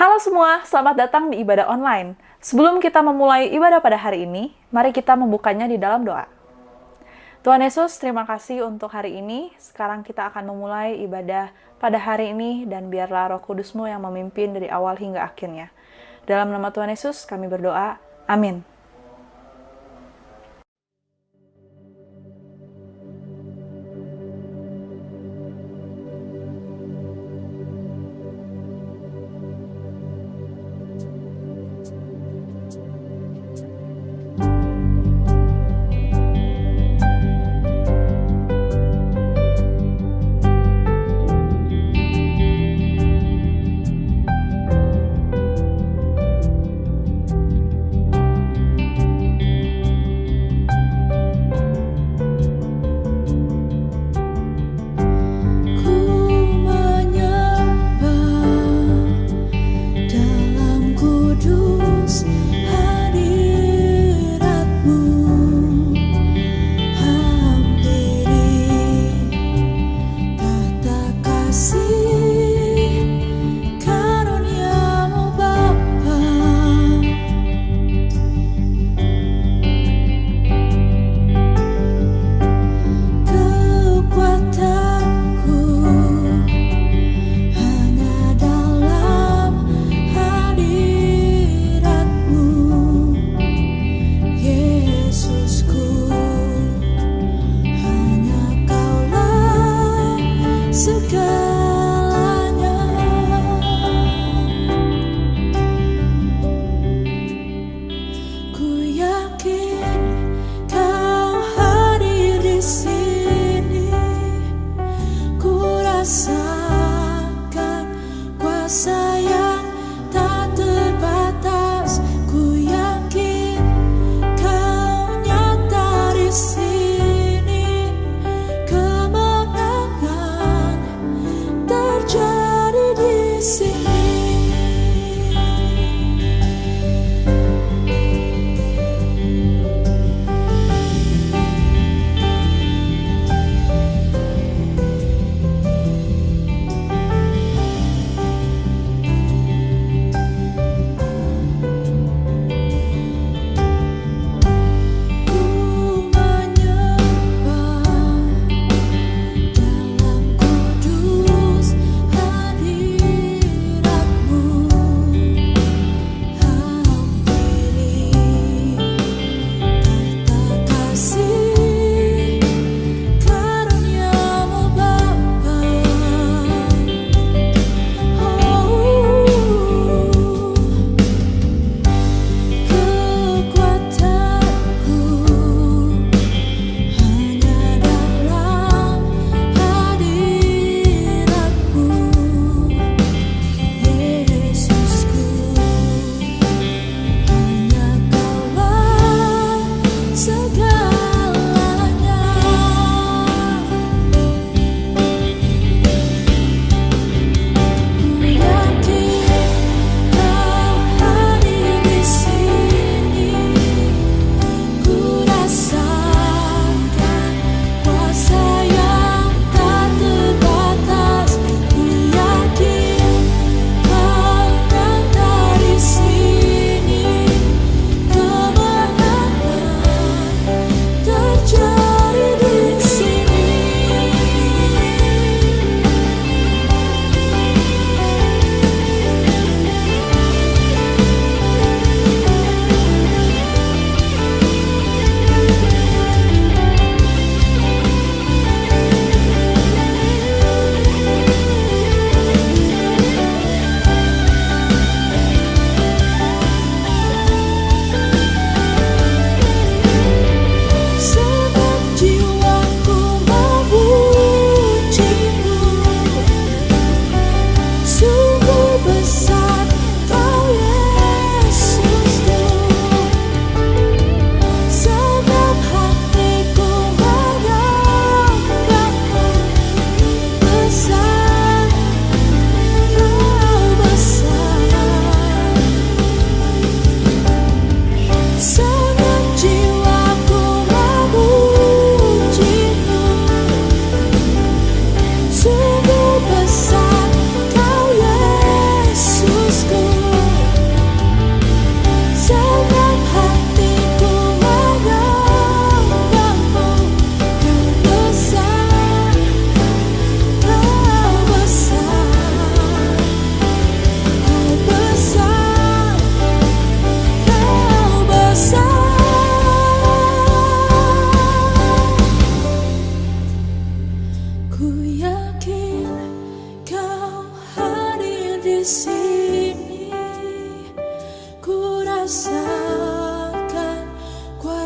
Halo semua, selamat datang di ibadah online. Sebelum kita memulai ibadah pada hari ini, mari kita membukanya di dalam doa. Tuhan Yesus, terima kasih untuk hari ini. Sekarang kita akan memulai ibadah pada hari ini dan biarlah Roh Kudus-Mu yang memimpin dari awal hingga akhirnya. Dalam nama Tuhan Yesus kami berdoa. Amin.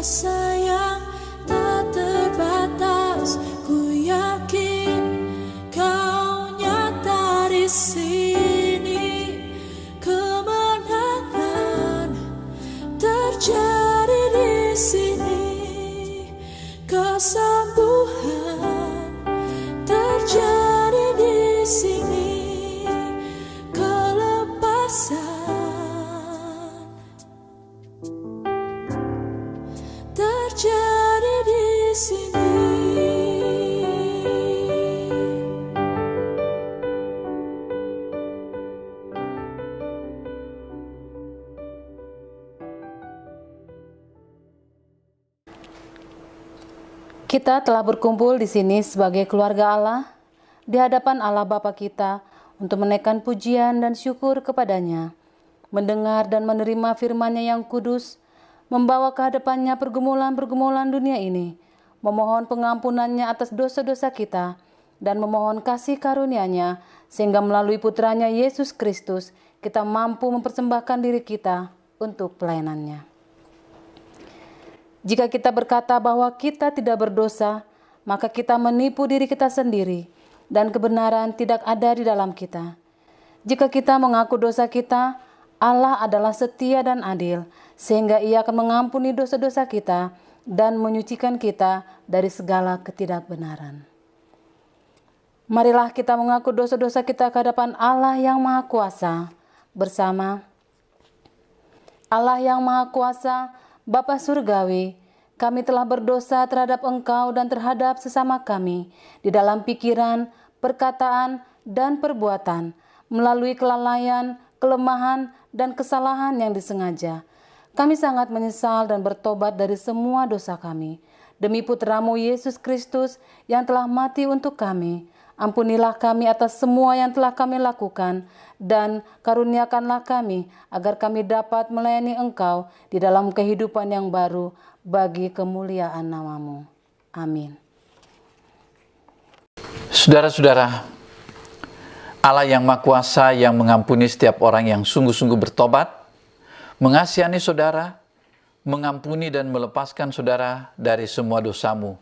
kuasa yang tak terbatas. Ku yakin Kau nyata di sini. Kemenangan terjadi di sini. Kesembuhan terjadi di sini. Kelepasan terjadi di sini. Kita telah berkumpul di sini sebagai keluarga Allah, di hadapan Allah Bapa kita, untuk menaikkan pujian dan syukur kepadanya, mendengar dan menerima firman-Nya yang kudus, membawa ke hadapan-Nya pergumulan-pergumulan dunia ini, memohon pengampunan-Nya atas dosa-dosa kita, dan memohon kasih karunia-Nya, sehingga melalui putranya Yesus Kristus, kita mampu mempersembahkan diri kita untuk pelayanan-Nya. Jika kita berkata bahwa kita tidak berdosa, maka kita menipu diri kita sendiri, dan kebenaran tidak ada di dalam kita. Jika kita mengaku dosa kita, Allah adalah setia dan adil, sehingga Ia akan mengampuni dosa-dosa kita dan menyucikan kita dari segala ketidakbenaran. Marilah kita mengaku dosa-dosa kita ke hadapan Allah yang Maha Kuasa bersama. Allah yang Maha Kuasa, Bapa Surgawi, kami telah berdosa terhadap Engkau dan terhadap sesama kami di dalam pikiran, perkataan, dan perbuatan, melalui kelalaian, kelemahan, dan kesalahan yang disengaja. Kami sangat menyesal dan bertobat dari semua dosa kami. Demi Putramu Yesus Kristus yang telah mati untuk kami, ampunilah kami atas semua yang telah kami lakukan, dan karuniakanlah kami agar kami dapat melayani Engkau di dalam kehidupan yang baru bagi kemuliaan nama-Mu. Amin. Saudara-saudara, Allah yang Maha Kuasa yang mengampuni setiap orang yang sungguh-sungguh bertobat, mengasihani saudara, mengampuni dan melepaskan saudara dari semua dosamu,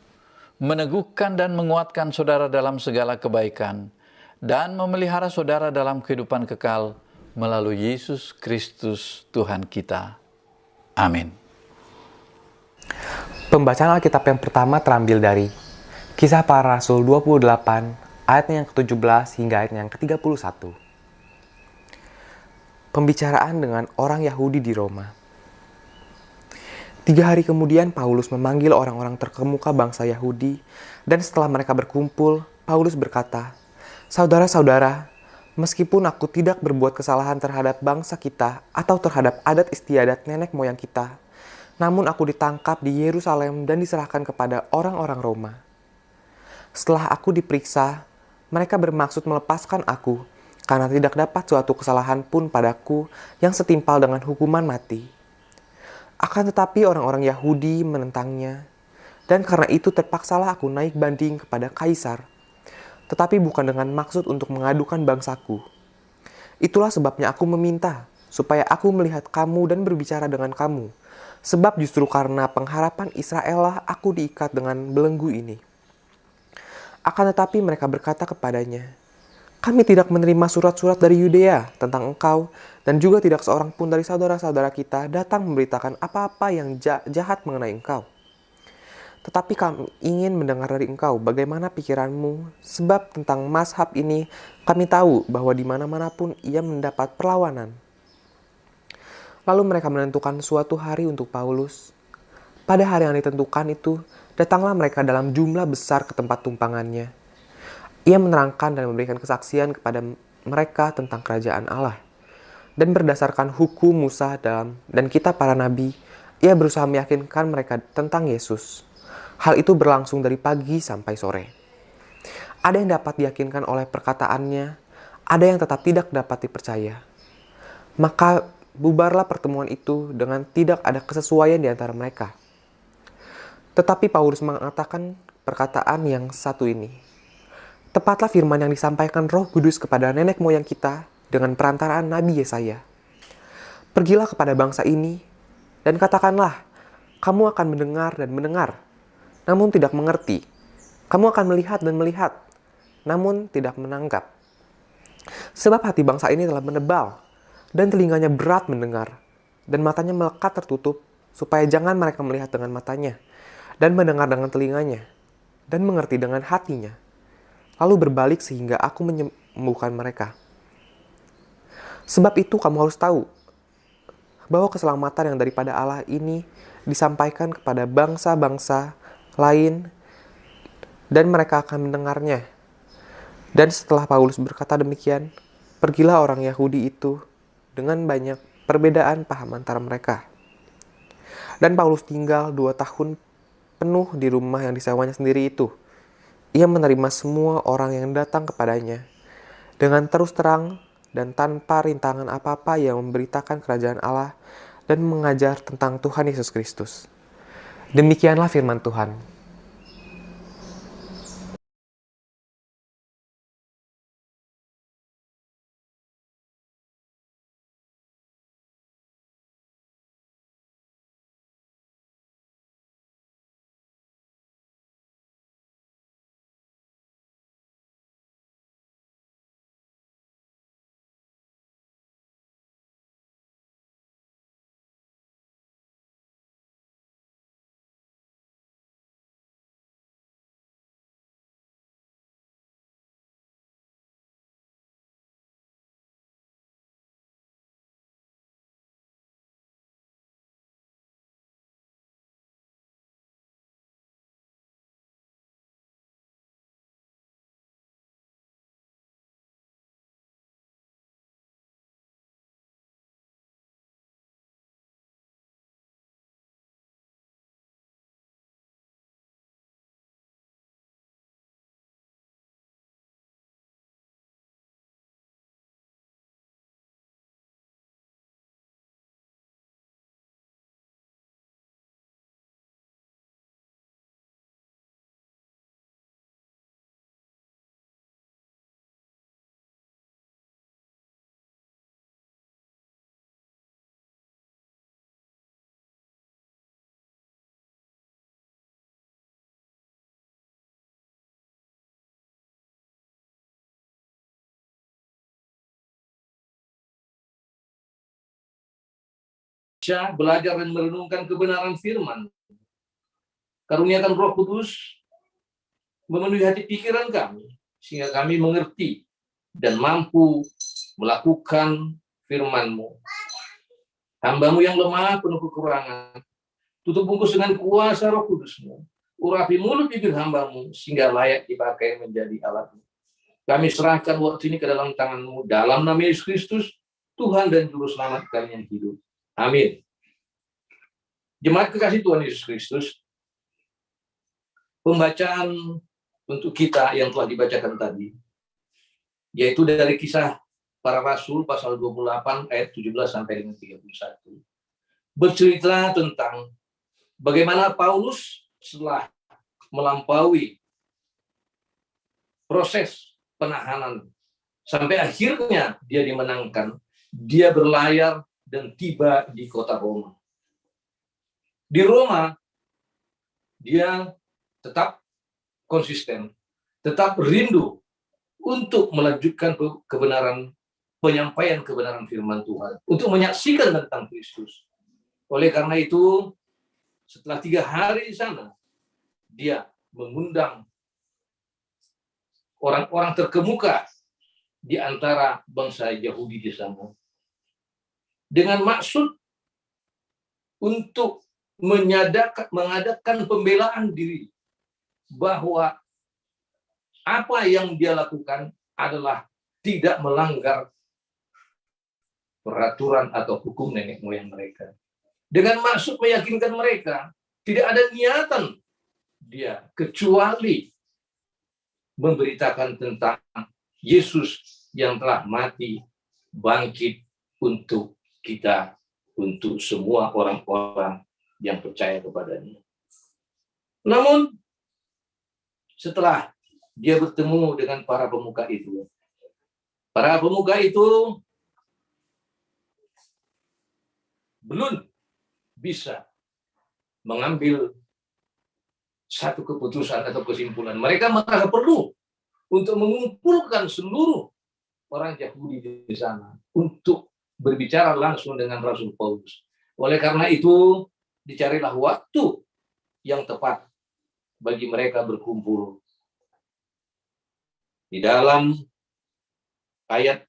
meneguhkan dan menguatkan saudara dalam segala kebaikan, dan memelihara saudara dalam kehidupan kekal melalui Yesus Kristus Tuhan kita. Amin. Pembacaan Alkitab yang pertama terambil dari Kisah Para Rasul 28, ayatnya yang ke-17 hingga ayatnya yang ke-31. Pembicaraan dengan orang Yahudi di Roma. 3 hari kemudian Paulus memanggil orang-orang terkemuka bangsa Yahudi, dan setelah mereka berkumpul, Paulus berkata, "Saudara-saudara, meskipun aku tidak berbuat kesalahan terhadap bangsa kita atau terhadap adat istiadat nenek moyang kita, namun aku ditangkap di Yerusalem dan diserahkan kepada orang-orang Roma. Setelah aku diperiksa, mereka bermaksud melepaskan aku karena tidak dapat suatu kesalahan pun padaku yang setimpal dengan hukuman mati. Akan tetapi orang-orang Yahudi menentangnya, dan karena itu terpaksalah aku naik banding kepada Kaisar, tetapi bukan dengan maksud untuk mengadukan bangsaku. Itulah sebabnya aku meminta supaya aku melihat kamu dan berbicara dengan kamu, sebab justru karena pengharapan Israel lah aku diikat dengan belenggu ini." Akan tetapi mereka berkata kepadanya, "Kami tidak menerima surat-surat dari Yudea tentang engkau, dan juga tidak seorang pun dari saudara-saudara kita datang memberitakan apa-apa yang jahat mengenai engkau. Tetapi kami ingin mendengar dari engkau bagaimana pikiranmu, sebab tentang mazhab ini kami tahu bahwa di mana-mana pun ia mendapat perlawanan." Lalu mereka menentukan suatu hari untuk Paulus. Pada hari yang ditentukan itu, datanglah mereka dalam jumlah besar ke tempat tumpangannya. Ia menerangkan dan memberikan kesaksian kepada mereka tentang kerajaan Allah. Dan berdasarkan hukum Musa dan kitab para nabi, ia berusaha meyakinkan mereka tentang Yesus. Hal itu berlangsung dari pagi sampai sore. Ada yang dapat diyakinkan oleh perkataannya, ada yang tetap tidak dapat dipercaya. Maka bubarlah pertemuan itu dengan tidak ada kesesuaian di antara mereka. Tetapi Paulus mengatakan perkataan yang satu ini, "Tepatlah firman yang disampaikan Roh Kudus kepada nenek moyang kita dengan perantaraan Nabi Yesaya. Pergilah kepada bangsa ini dan katakanlah, Kamu akan mendengar dan mendengar, namun tidak mengerti. Kamu akan melihat dan melihat, namun tidak menangkap. Sebab hati bangsa ini telah menebal, dan telinganya berat mendengar, dan matanya melekat tertutup, supaya jangan mereka melihat dengan matanya, dan mendengar dengan telinganya, dan mengerti dengan hatinya, lalu berbalik sehingga aku menyembuhkan mereka. Sebab itu kamu harus tahu bahwa keselamatan yang daripada Allah ini disampaikan kepada bangsa-bangsa lain, dan mereka akan mendengarnya. Dan setelah Paulus berkata demikian, pergilah orang Yahudi itu dengan banyak perbedaan paham antara mereka. Dan Paulus tinggal 2 tahun penuh di rumah yang disewanya sendiri itu. Ia menerima semua orang yang datang kepadanya dengan terus terang dan tanpa rintangan apa-apa yang memberitakan kerajaan Allah dan mengajar tentang Tuhan Yesus Kristus. Demikianlah firman Tuhan. Belajar dan merenungkan kebenaran firman. Karuniakan Roh Kudus memenuhi hati pikiran kami, sehingga kami mengerti dan mampu melakukan firman-Mu. Hamba-Mu yang lemah, penuh kekurangan, tutup bungkus dengan kuasa Roh Kudus-Mu. Urapi mulut bibir hamba-Mu, sehingga layak dipakai menjadi alat-Mu. Kami serahkan waktu ini ke dalam tangan-Mu, dalam nama Yesus Kristus, Tuhan dan Juru Selamat kami yang hidup. Amin. Jemaat kekasih Tuhan Yesus Kristus, pembacaan untuk kita yang telah dibacakan tadi, yaitu dari Kisah Para Rasul pasal 28 ayat 17 sampai dengan 31, bercerita tentang bagaimana Paulus setelah melampaui proses penahanan sampai akhirnya dia dimenangkan, dia berlayar dan tiba di kota Roma. Di Roma, dia tetap konsisten, tetap rindu untuk melanjutkan kebenaran, penyampaian kebenaran firman Tuhan, untuk menyaksikan tentang Kristus. Oleh karena itu, setelah 3 hari di sana, dia mengundang orang-orang terkemuka di antara bangsa Yahudi di sana, dengan maksud untuk mengadakan pembelaan diri bahwa apa yang dia lakukan adalah tidak melanggar peraturan atau hukum nenek moyang mereka. Dengan maksud meyakinkan mereka, tidak ada niatan dia kecuali memberitakan tentang Yesus yang telah mati, bangkit untuk kita, untuk semua orang-orang yang percaya kepadanya. Namun, setelah dia bertemu dengan para pemuka itu belum bisa mengambil satu keputusan atau kesimpulan. Mereka merasa perlu untuk mengumpulkan seluruh orang Yahudi di sana untuk berbicara langsung dengan Rasul Paulus. Oleh karena itu, dicarilah waktu yang tepat bagi mereka berkumpul. Di dalam ayat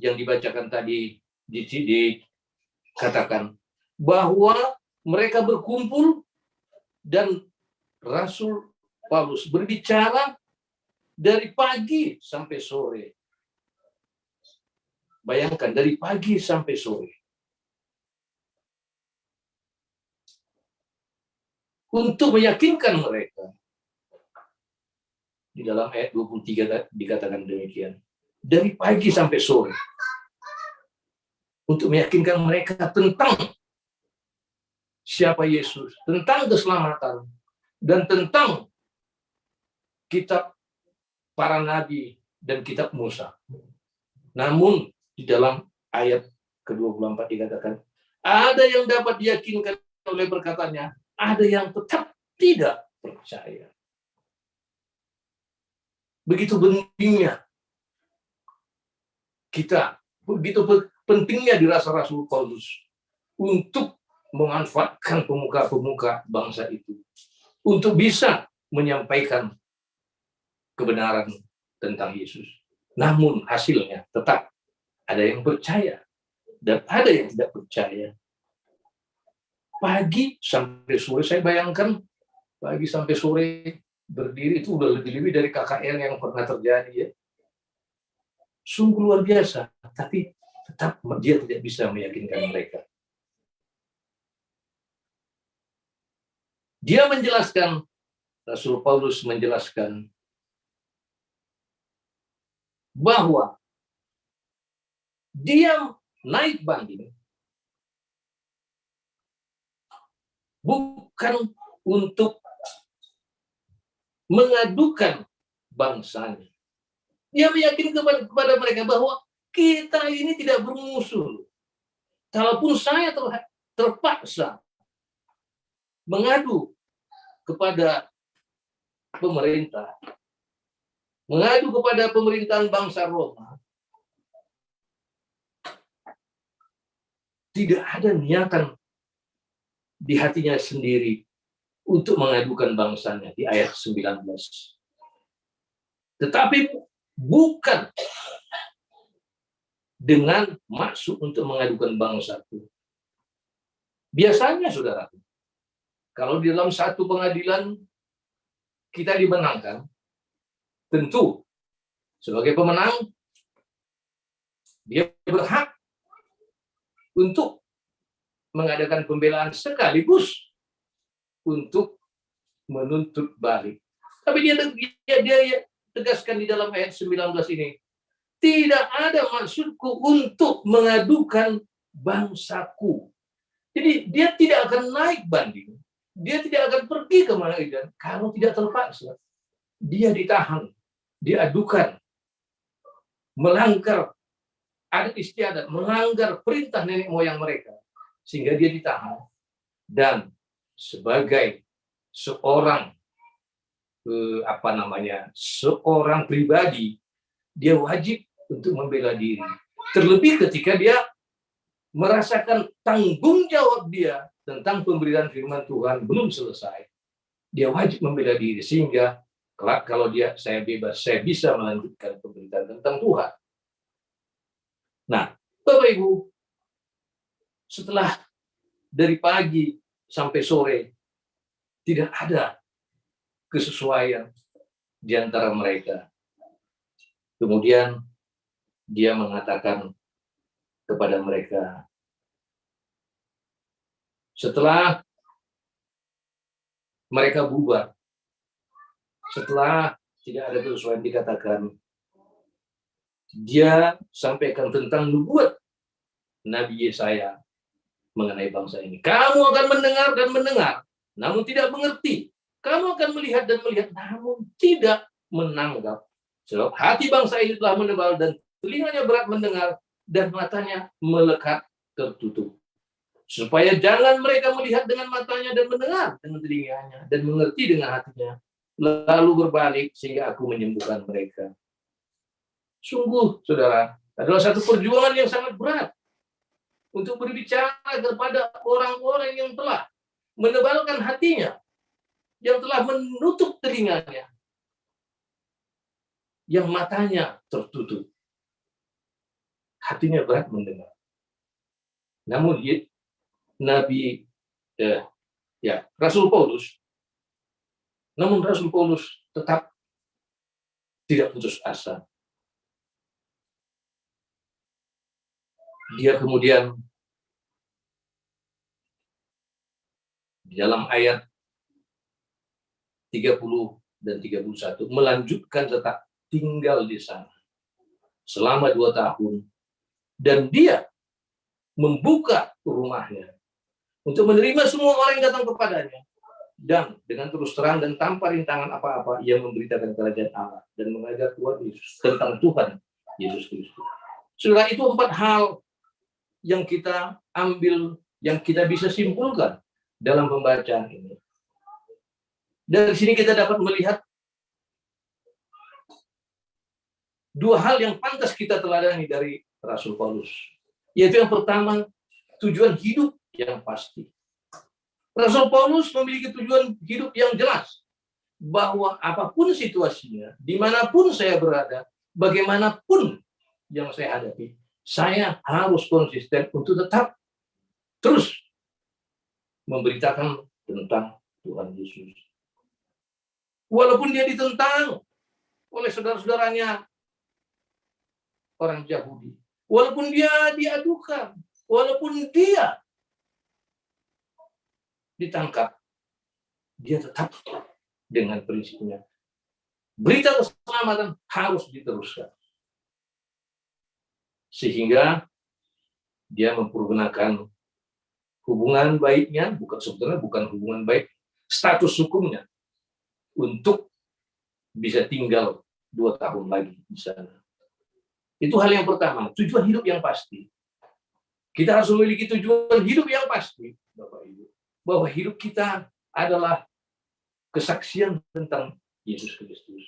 yang dibacakan tadi dikatakan bahwa mereka berkumpul dan Rasul Paulus berbicara dari pagi sampai sore. Bayangkan, dari pagi sampai sore. Untuk meyakinkan mereka. Di dalam ayat 23 dikatakan demikian. Dari pagi sampai sore. Untuk meyakinkan mereka tentang siapa Yesus, tentang keselamatan, dan tentang kitab para nabi dan kitab Musa. Namun di dalam ayat ke-24 dikatakan, ada yang dapat diyakinkan oleh perkataannya, ada yang tetap tidak percaya. Begitu pentingnya kita, begitu pentingnya dirasa Rasul Paulus untuk memanfaatkan pemuka-pemuka bangsa itu untuk bisa menyampaikan kebenaran tentang Yesus. Namun hasilnya tetap ada yang percaya dan ada yang tidak percaya. Pagi sampai sore, saya bayangkan pagi sampai sore berdiri itu udah lebih-lebih dari KKN yang pernah terjadi ya. Sungguh luar biasa, tapi tetap dia tidak bisa meyakinkan mereka. Dia menjelaskan, Rasul Paulus menjelaskan bahwa dia naik banding bukan untuk mengadukan bangsanya. Dia meyakinkan kepada mereka bahwa kita ini tidak bermusuh. Kalaupun saya terpaksa mengadu kepada pemerintah, mengadu kepada pemerintahan bangsa Roma, tidak ada niatan di hatinya sendiri untuk mengadukan bangsanya di ayat 19. Tetapi bukan dengan maksud untuk mengadukan bangsaku. Biasanya, saudara, kalau di dalam satu pengadilan kita dimenangkan, tentu sebagai pemenang dia berhak untuk mengadakan pembelaan sekaligus untuk menuntut balik. Tapi dia tegaskan di dalam ayat 19 ini, tidak ada maksudku untuk mengadukan bangsaku. Jadi dia tidak akan naik banding, dia tidak akan pergi ke pengadilan kalau tidak terpaksa. Dia ditahan, diadukan, melanggar adat istiadat, melanggar perintah nenek moyang mereka, sehingga dia ditahan. Dan sebagai seorang seorang pribadi, dia wajib untuk membela diri. Terlebih ketika dia merasakan tanggung jawab dia tentang pemberitaan firman Tuhan belum selesai. Dia wajib membela diri sehingga kelak kalau saya bebas, saya bisa melanjutkan pemberitaan tentang Tuhan. Nah, Bapak Ibu, setelah dari pagi sampai sore tidak ada kesesuaian di antara mereka. Kemudian dia mengatakan kepada mereka, setelah mereka bubar, setelah tidak ada kesesuaian, dikatakan, dia sampaikan tentang nubuat Nabi Yesaya mengenai bangsa ini. Kamu akan mendengar dan mendengar, namun tidak mengerti. Kamu akan melihat dan melihat, namun tidak menanggap. Sebab hati bangsa ini telah menebal dan telinganya berat mendengar dan matanya melekat tertutup. supaya jangan mereka melihat dengan matanya dan mendengar dengan telinganya dan mengerti dengan hatinya, lalu berbalik sehingga aku menyembuhkan mereka. Sungguh, saudara, adalah satu perjuangan yang sangat berat untuk berbicara kepada orang-orang yang telah menebalkan hatinya, yang telah menutup telinganya, yang matanya tertutup. Hatinya berat mendengar. Namun Rasul Paulus tetap tidak putus asa. Dia kemudian di dalam ayat 30 dan 31 melanjutkan tetap tinggal di sana selama 2 tahun, dan dia membuka rumahnya untuk menerima semua orang yang datang kepadanya, dan dengan terus terang dan tanpa rintangan apa-apa ia memberitakan kerajaan Allah dan mengajar Tuhan Yesus tentang Tuhan Yesus Kristus. Saudara, itu 4 hal yang kita ambil, yang kita bisa simpulkan dalam pembacaan ini. Dari sini kita dapat melihat 2 hal yang pantas kita teladani dari Rasul Paulus. Yaitu yang pertama, tujuan hidup yang pasti. Rasul Paulus memiliki tujuan hidup yang jelas. Bahwa apapun situasinya, dimanapun saya berada, bagaimanapun yang saya hadapi, saya harus konsisten untuk tetap terus memberitakan tentang Tuhan Yesus. Walaupun dia ditentang oleh saudara-saudaranya orang Yahudi, walaupun dia diadukan, walaupun dia ditangkap, dia tetap dengan prinsipnya. Berita keselamatan harus diteruskan. Sehingga dia mempergunakan hubungan baiknya, bukan hubungan baik, status hukumnya, untuk bisa tinggal 2 tahun lagi di sana. Itu hal yang pertama, tujuan hidup yang pasti. Kita harus memiliki tujuan hidup yang pasti, Bapak Ibu. Bahwa hidup kita adalah kesaksian tentang Yesus Kristus.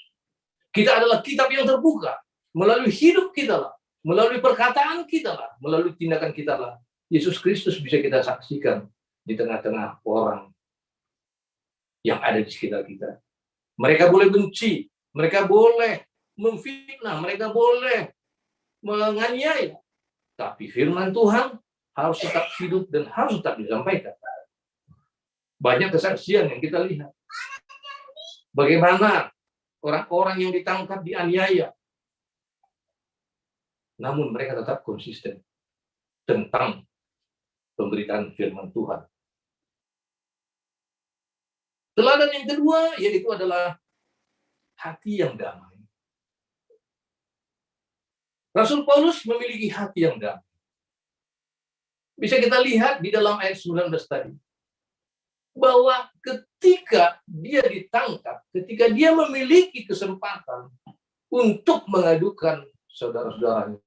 Kita adalah kitab yang terbuka. Melalui hidup kita lah, melalui perkataan kita lah, melalui tindakan kita lah, Yesus Kristus bisa kita saksikan di tengah-tengah orang yang ada di sekitar kita. Mereka boleh benci, mereka boleh memfitnah, mereka boleh menganiaya, tapi firman Tuhan harus tetap hidup dan harus tetap disampaikan. Banyak kesaksian yang kita lihat. Bagaimana orang-orang yang ditangkap dianiaya, namun mereka tetap konsisten tentang pemberitaan firman Tuhan. Teladan yang kedua yaitu adalah hati yang damai. Rasul Paulus memiliki hati yang damai. Bisa kita lihat di dalam ayat 19 tadi, bahwa ketika dia ditangkap, ketika dia memiliki kesempatan untuk mengadukan saudara-saudaranya,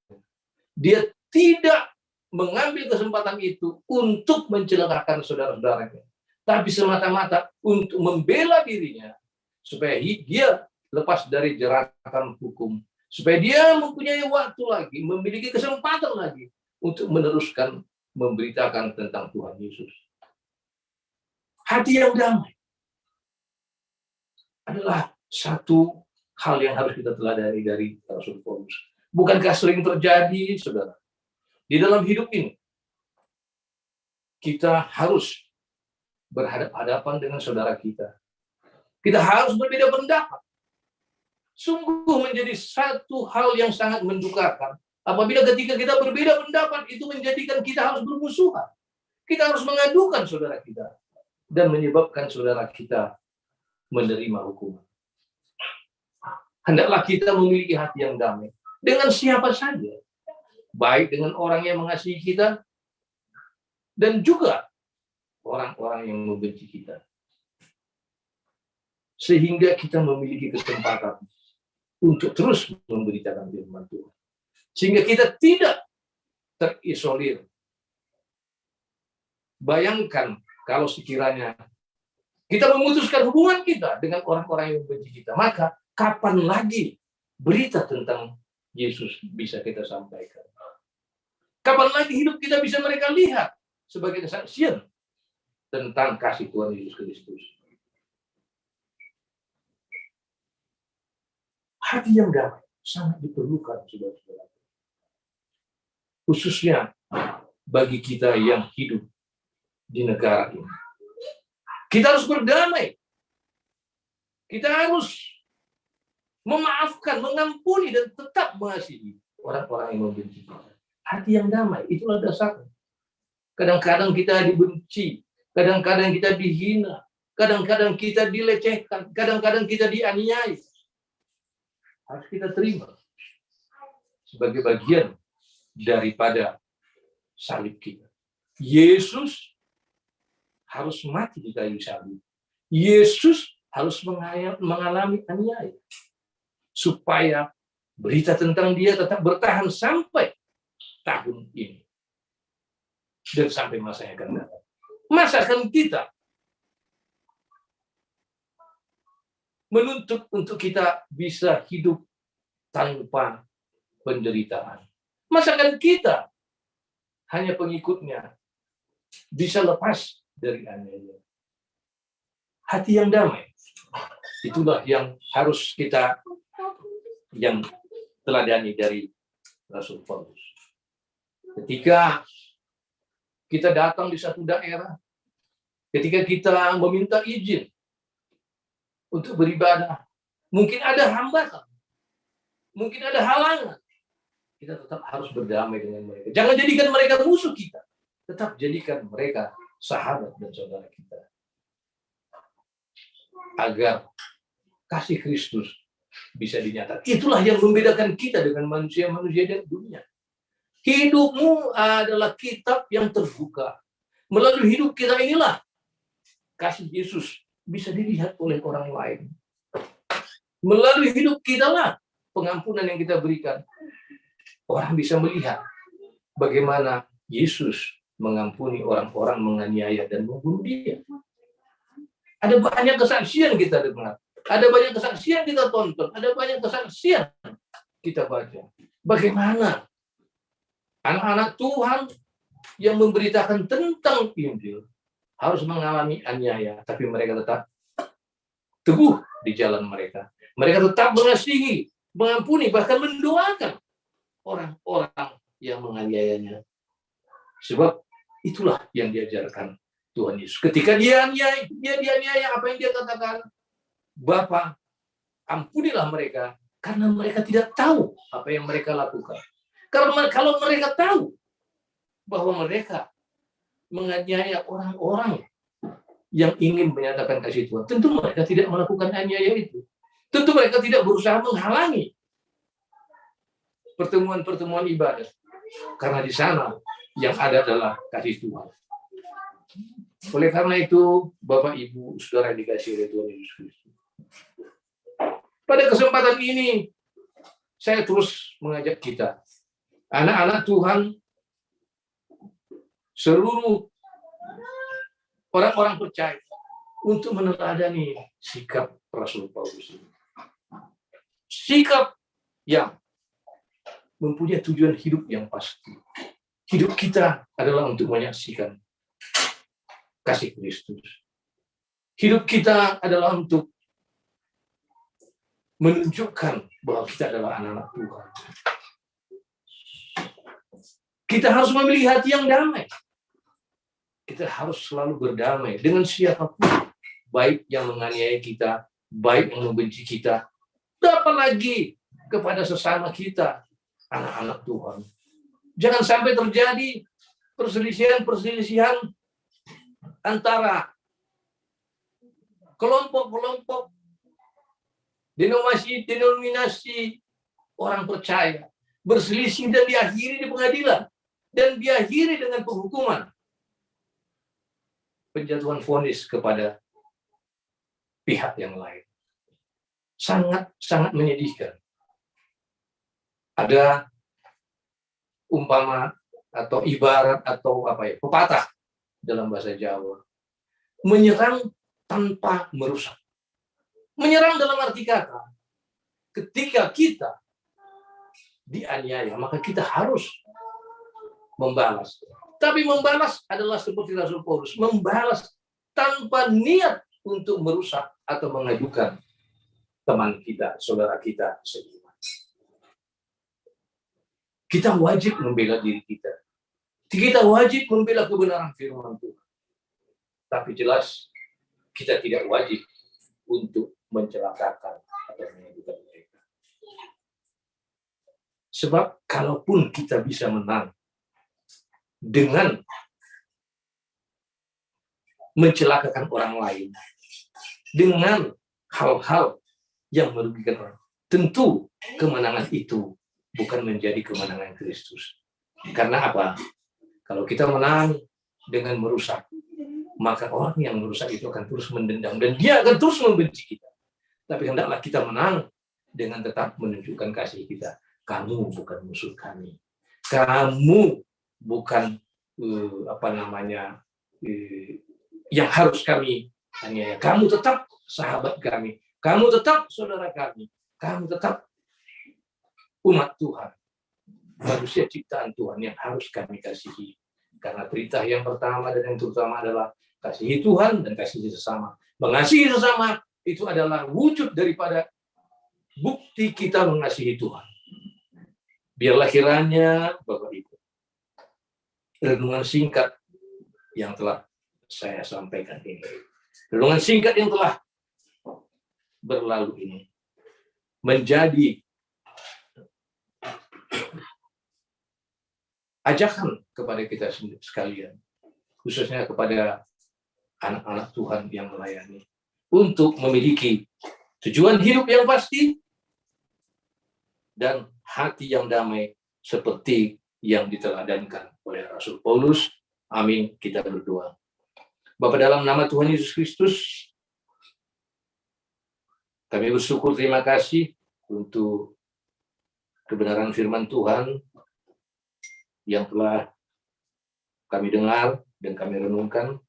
dia tidak mengambil kesempatan itu untuk mencelakakan saudara-saudaranya, tapi semata-mata untuk membela dirinya, supaya dia lepas dari jeratan hukum, supaya dia mempunyai waktu lagi, memiliki kesempatan lagi untuk meneruskan memberitakan tentang Tuhan Yesus. Hati yang damai adalah satu hal yang harus kita teladani dari Rasul Paulus. Bukankah sering terjadi, saudara, di dalam hidup ini kita harus berhadapan-hadapan dengan saudara kita. Kita harus berbeda pendapat. Sungguh menjadi satu hal yang sangat mendukakan apabila ketika kita berbeda pendapat itu menjadikan kita harus bermusuhan. Kita harus mengadukan saudara kita dan menyebabkan saudara kita menerima hukuman. Hendaklah kita memiliki hati yang damai dengan siapa saja, baik dengan orang yang mengasihi kita dan juga orang-orang yang membenci kita, sehingga kita memiliki kesempatan untuk terus memberitakan firman Tuhan, sehingga kita tidak terisolir Bayangkan kalau sekiranya kita memutuskan hubungan kita dengan orang-orang yang membenci kita, maka kapan lagi berita tentang Yesus bisa kita sampaikan? Kapan lagi hidup kita bisa mereka lihat sebagai kesaksian tentang kasih Tuhan Yesus Kristus? Hati yang damai sangat diperlukan, saudara-saudara. Khususnya bagi kita yang hidup di negara ini. Kita harus berdamai. Kita harus memaafkan, mengampuni, dan tetap mengasihi orang-orang yang membenci kita. Hati yang damai, itulah dasarnya. Kadang-kadang kita dibenci, kadang-kadang kita dihina, kadang-kadang kita dilecehkan, kadang-kadang kita dianiaya. Harus kita terima sebagai bagian daripada salib kita. Yesus harus mati di kayu salib. Yesus harus mengalami aniaya supaya berita tentang dia tetap bertahan sampai tahun ini dan sampai masa yang akan datang. Masakan kita menuntut untuk kita bisa hidup tanpa penderitaan. Masakan kita hanya pengikutnya bisa lepas dari aniaya. Hati yang damai, itulah yang harus kita yang teladani dari Rasul Paulus. Ketika kita datang di satu daerah, ketika kita meminta izin untuk beribadah, mungkin ada hambatan, mungkin ada halangan, kita tetap harus berdamai dengan mereka. Jangan jadikan mereka musuh kita, tetap jadikan mereka sahabat dan saudara kita. Agar kasih Kristus bisa dinyatakan. Itulah yang membedakan kita dengan manusia-manusia dan dunia. Hidupmu adalah kitab yang terbuka. Melalui hidup kita inilah kasih Yesus bisa dilihat oleh orang lain. Melalui hidup kita lah pengampunan yang kita berikan. Orang bisa melihat bagaimana Yesus mengampuni orang-orang menganiaya dan membunuh dia. Ada banyak kesaksian kita dengar. Ada banyak kesaksian kita tonton. Ada banyak kesaksian kita baca. Bagaimana anak-anak Tuhan yang memberitakan tentang Injil harus mengalami aniaya, tapi mereka tetap teguh di jalan mereka. Mereka tetap mengasihi, mengampuni, bahkan mendoakan orang-orang yang menganiayanya. Sebab itulah yang diajarkan Tuhan Yesus. Ketika dia dianiaya, apa yang dia katakan? Bapa, ampunilah mereka, karena mereka tidak tahu apa yang mereka lakukan. Karena kalau mereka tahu bahwa mereka menganiaya orang-orang yang ingin menyatakan kasih Tuhan, tentu mereka tidak melakukan aniaya itu. Tentu mereka tidak berusaha menghalangi pertemuan-pertemuan ibadah. Karena di sana yang ada adalah kasih Tuhan. Oleh karena itu, Bapak, Ibu, Saudara yang dikasihi oleh Tuhan Yesus Kristus. Pada kesempatan ini, saya terus mengajak kita, anak-anak Tuhan, seluruh orang-orang percaya, untuk meneladani sikap Rasul Paulus ini. Sikap yang mempunyai tujuan hidup yang pasti. Hidup kita adalah untuk menyaksikan kasih Kristus. Hidup kita adalah untuk menunjukkan bahwa kita adalah anak-anak Tuhan. Kita harus memiliki hati yang damai. Kita harus selalu berdamai dengan siapapun, baik yang menganiaya kita, baik yang membenci kita, apalagi kepada sesama kita, anak-anak Tuhan. Jangan sampai terjadi perselisihan-perselisihan antara kelompok-kelompok, denominasi orang percaya, berselisih dan diakhiri di pengadilan, dan diakhiri dengan penghukuman, penjatuhan vonis kepada pihak yang lain. Sangat-sangat menyedihkan. Ada umpama atau ibarat atau pepatah dalam bahasa Jawa. Menyerang tanpa merusak. Menyerang dalam arti kata, ketika kita dianiaya, maka kita harus membalas. Tapi membalas adalah seperti Rasul Paulus, membalas tanpa niat untuk merusak atau mengadukan teman kita, saudara kita seiman. Kita wajib membela diri kita. Kita wajib membela kebenaran firman Tuhan. Tapi jelas kita tidak wajib untuk mencelakakan atau mengadukan mereka. Sebab kalaupun kita bisa menang dengan mencelakakan orang lain, dengan hal-hal yang merugikan orang, tentu kemenangan itu bukan menjadi kemenangan Kristus. Karena apa? Kalau kita menang dengan merusak, maka orang yang merusak itu akan terus mendendam dan dia akan terus membenci kita. Tapi hendaklah kita menang dengan tetap menunjukkan kasih kita. Kamu bukan musuh kami. Kamu bukan yang harus kami aniaya. Kamu tetap sahabat kami. Kamu tetap saudara kami. Kamu tetap umat Tuhan. Manusia ciptaan Tuhan yang harus kami kasihi. Karena perintah yang pertama dan yang terutama adalah kasihi Tuhan dan kasihi sesama. Mengasihi sesama itu adalah wujud daripada bukti kita mengasihi Tuhan. Biarlah kiranya Bapak Ibu, renungan singkat yang telah saya sampaikan ini, renungan singkat yang telah berlalu ini, menjadi ajakan kepada kita sekalian, khususnya kepada anak-anak Tuhan yang melayani, untuk memiliki tujuan hidup yang pasti dan hati yang damai seperti yang diteladankan oleh Rasul Paulus. Amin. Kita berdoa. Bapa, dalam nama Tuhan Yesus Kristus, kami bersyukur, terima kasih untuk kebenaran firman Tuhan yang telah kami dengar dan kami renungkan.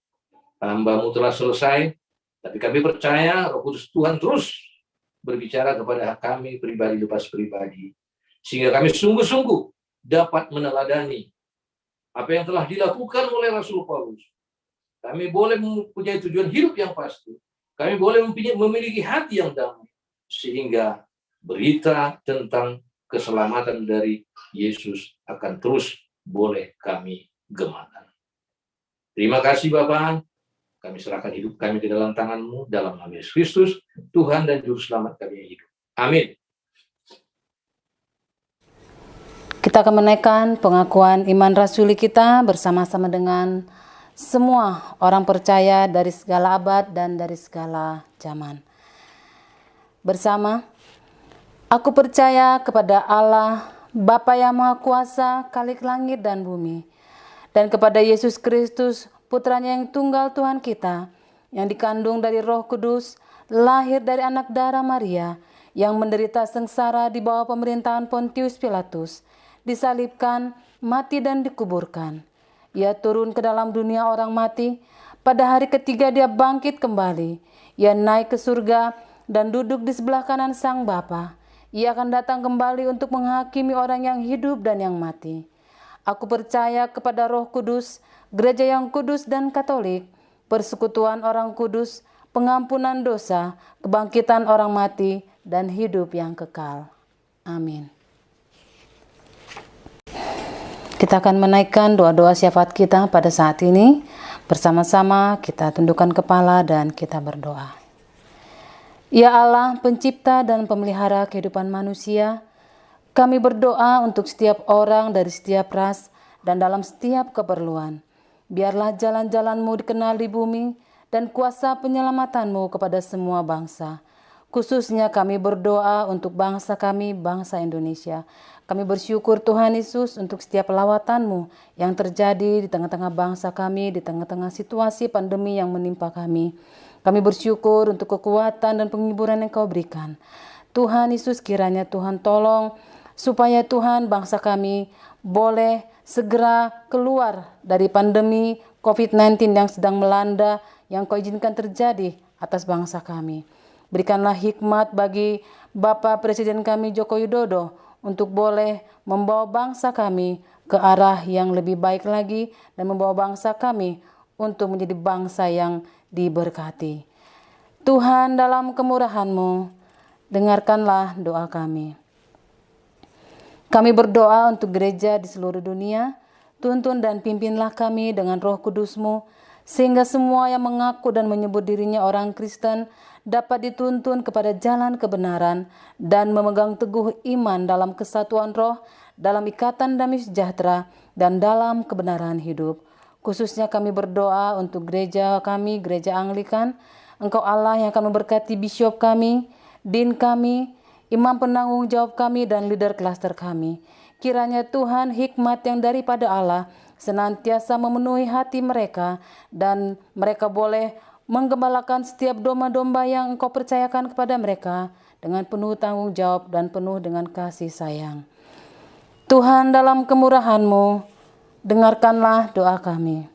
Hamba-Mu telah selesai, tapi kami percaya Roh Kudus Tuhan terus berbicara kepada kami pribadi lepas pribadi, sehingga kami sungguh-sungguh dapat meneladani apa yang telah dilakukan oleh Rasul Paulus. Kami boleh mempunyai tujuan hidup yang pasti. Kami boleh memiliki hati yang damai, sehingga berita tentang keselamatan dari Yesus akan terus boleh kami gemakan. Terima kasih Bapa. Kami serahkan hidup kami ke dalam tangan-Mu, dalam nama Yesus Kristus, Tuhan dan Juru Selamat kami yang hidup. Amin. Kita akan menaikkan pengakuan iman rasuli kita bersama-sama dengan semua orang percaya dari segala abad dan dari segala zaman. Bersama, aku percaya kepada Allah, Bapa yang Maha Kuasa, Khalik langit dan bumi, dan kepada Yesus Kristus, Putranya yang tunggal Tuhan kita, yang dikandung dari Roh Kudus, lahir dari anak darah Maria, yang menderita sengsara di bawah pemerintahan Pontius Pilatus, disalibkan, mati dan dikuburkan. Ia turun ke dalam dunia orang mati, pada hari ketiga dia bangkit kembali. Ia naik ke surga dan duduk di sebelah kanan Sang Bapa. Ia akan datang kembali untuk menghakimi orang yang hidup dan yang mati. Aku percaya kepada Roh Kudus, gereja yang kudus dan katolik, persekutuan orang kudus, pengampunan dosa, kebangkitan orang mati, dan hidup yang kekal. Amin. Kita akan menaikkan doa-doa syafaat kita pada saat ini. Bersama-sama kita tundukkan kepala dan kita berdoa. Ya Allah, pencipta dan pemelihara kehidupan manusia, kami berdoa untuk setiap orang dari setiap ras dan dalam setiap keperluan. Biarlah jalan-jalan-Mu dikenal di bumi dan kuasa penyelamatan-Mu kepada semua bangsa. Khususnya kami berdoa untuk bangsa kami, bangsa Indonesia. Kami bersyukur Tuhan Yesus untuk setiap lawatan-Mu yang terjadi di tengah-tengah bangsa kami, di tengah-tengah situasi pandemi yang menimpa kami. Kami bersyukur untuk kekuatan dan penghiburan yang Kau berikan. Tuhan Yesus, kiranya Tuhan tolong supaya Tuhan bangsa kami boleh segera keluar dari pandemi COVID-19 yang sedang melanda, yang Kau izinkan terjadi atas bangsa kami. Berikanlah hikmat bagi Bapak Presiden kami Joko Widodo untuk boleh membawa bangsa kami ke arah yang lebih baik lagi dan membawa bangsa kami untuk menjadi bangsa yang diberkati. Tuhan, dalam kemurahan-Mu, dengarkanlah doa kami. Kami berdoa untuk gereja di seluruh dunia. Tuntun dan pimpinlah kami dengan Roh Kudus-Mu, sehingga semua yang mengaku dan menyebut dirinya orang Kristen dapat dituntun kepada jalan kebenaran dan memegang teguh iman dalam kesatuan roh, dalam ikatan damai sejahtera, dan dalam kebenaran hidup. Khususnya kami berdoa untuk gereja kami, Gereja Anglikan. Engkau Allah yang akan memberkati bishop kami, din kami, imam penanggung jawab kami, dan leader klaster kami. Kiranya Tuhan, hikmat yang daripada Allah senantiasa memenuhi hati mereka, dan mereka boleh menggembalakan setiap domba-domba yang Engkau percayakan kepada mereka dengan penuh tanggung jawab dan penuh dengan kasih sayang. Tuhan, dalam kemurahan-Mu, dengarkanlah doa kami.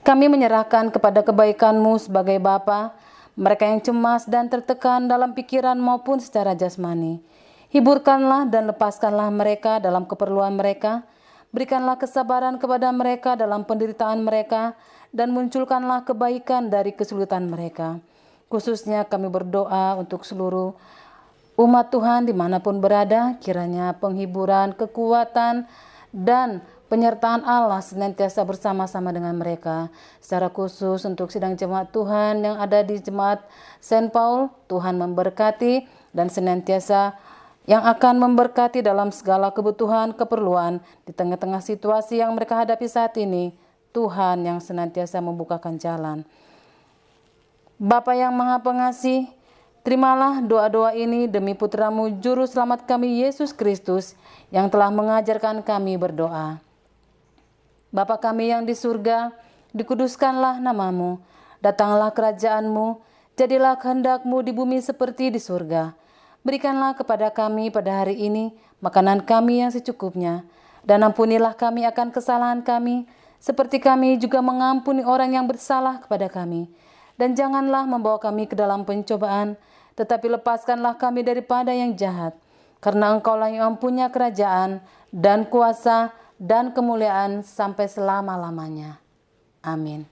Kami menyerahkan kepada kebaikan-Mu sebagai Bapa, mereka yang cemas dan tertekan dalam pikiran maupun secara jasmani. Hiburkanlah dan lepaskanlah mereka dalam keperluan mereka. Berikanlah kesabaran kepada mereka dalam penderitaan mereka, dan munculkanlah kebaikan dari kesulitan mereka. Khususnya kami berdoa untuk seluruh umat Tuhan dimanapun berada, kiranya penghiburan, kekuatan, dan penyertaan Allah senantiasa bersama-sama dengan mereka. Secara khusus untuk sidang jemaat Tuhan yang ada di Jemaat Saint Paul, Tuhan memberkati dan senantiasa yang akan memberkati dalam segala kebutuhan, keperluan di tengah-tengah situasi yang mereka hadapi saat ini. Tuhan yang senantiasa membukakan jalan. Bapa yang Maha Pengasih, terimalah doa-doa ini demi Putra-Mu Juru Selamat kami Yesus Kristus yang telah mengajarkan kami berdoa. Bapa kami yang di surga, dikuduskanlah nama-Mu, datanglah kerajaan-Mu, jadilah kehendak-Mu di bumi seperti di surga. Berikanlah kepada kami pada hari ini makanan kami yang secukupnya, dan ampunilah kami akan kesalahan kami, seperti kami juga mengampuni orang yang bersalah kepada kami. Dan janganlah membawa kami ke dalam pencobaan, tetapi lepaskanlah kami daripada yang jahat. Karena Engkau-lah yang mempunyai kerajaan dan kuasa dan kemuliaan sampai selama-lamanya. Amin.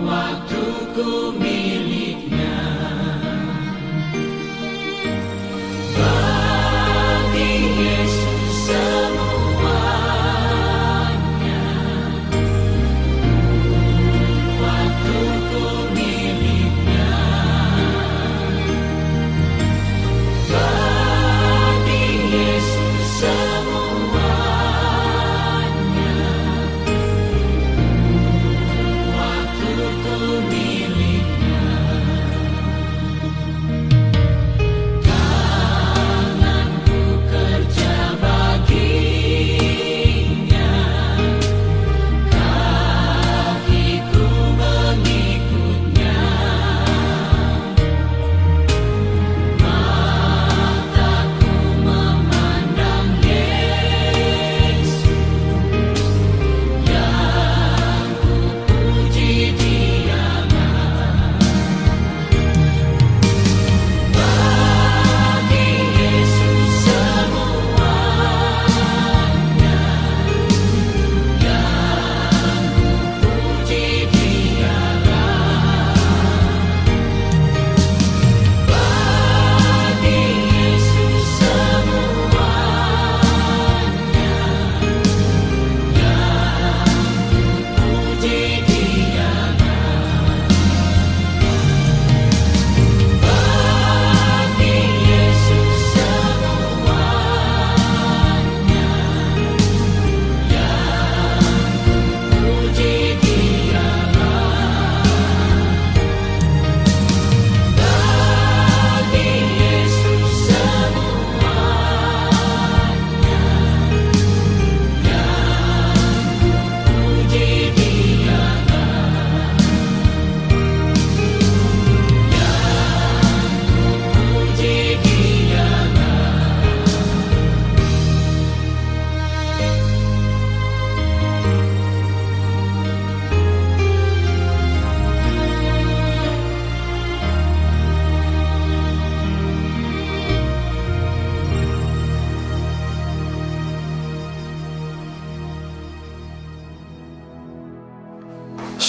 Waktuku miliknya.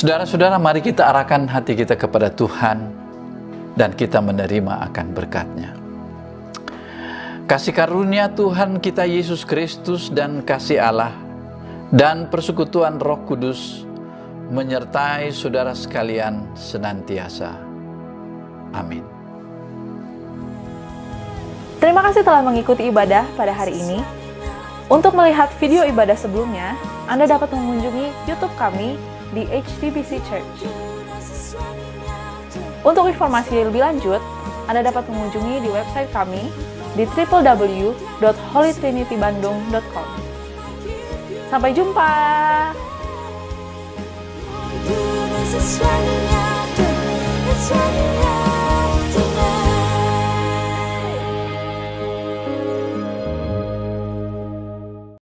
Saudara-saudara, mari kita arahkan hati kita kepada Tuhan dan kita menerima akan berkat-Nya. Kasih karunia Tuhan kita Yesus Kristus dan kasih Allah dan persekutuan Roh Kudus menyertai saudara sekalian senantiasa. Amin. Terima kasih telah mengikuti ibadah pada hari ini. Untuk melihat video ibadah sebelumnya, Anda dapat mengunjungi YouTube kami di HTBC Church. Untuk informasi lebih lanjut, Anda dapat mengunjungi di website kami di www.holytrinitybandung.com. Sampai jumpa!